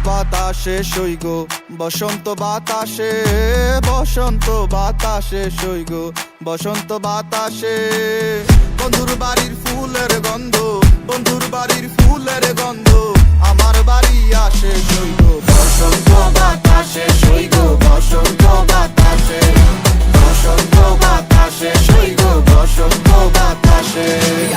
বাতাসে সইগ বসন্ত বাতাসে, বসন্ত বাতাসে সইগ বসন্ত বাতাসে। বন্ধুর বাড়ির ফুলের গন্ধ, বন্ধুর বাড়ির ফুলের গন্ধ আমার বাড়ি আসে সইগ বসন্ত বাতাসে, সইগ বসন্ত বাতাসে, বসন্ত বাতাসে সইগ বসন্ত বাতাসে।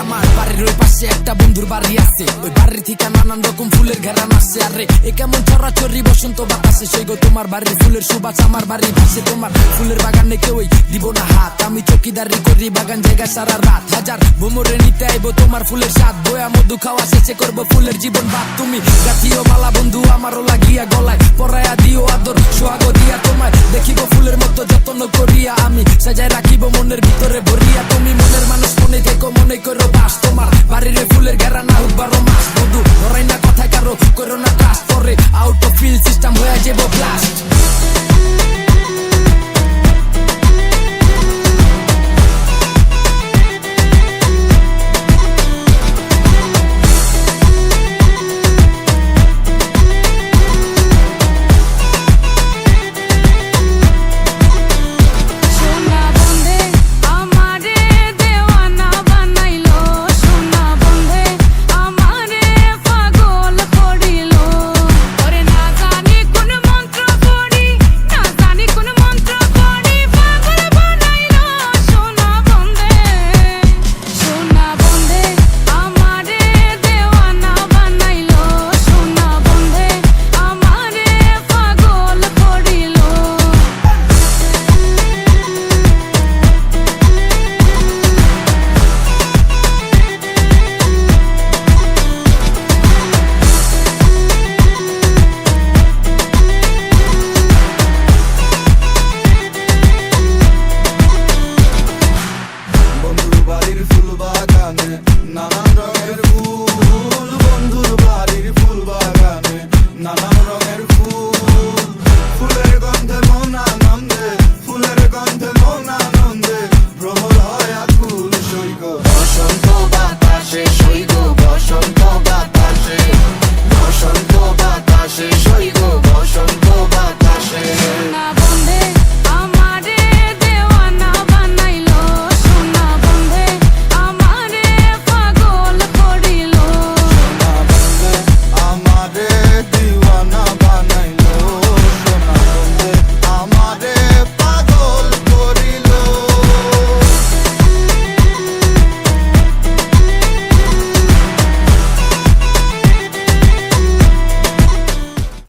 আমার বাড়ির ওই পাশে একটা বন্ধুর বাড়ি আছে, ওই বাড়ির থেকে নানান রকম ফুলের ঘেরান আসছে। আরে এ কেমন চরাচরি বসন্ত বাতাসে সইগো, তোমার বাড়ির ফুলের সুবাস আমার বাড়ির পাশে। তোমার ফুলের বাগানে কেউই দিব না হাত, আমি চকিদারি করি বাগান জায়গা সারা রাত। হাজার ভ্রমরে নিতে আইবো তোমার ফুলের স্বাদ, বয়া মধু খাওয়া শেষে করবো ফুলের জীবন বাদ। তুমি গাথিও মালা বন্ধু আমারও লাগিয়া গলায়, পরায়া দিও আদর সোহাগ দিয়া তোমায় দেখিব ফুলের মতো যত্ন করিয়া। আমি সাজায় রাখিব মনের ভিতরে ভরি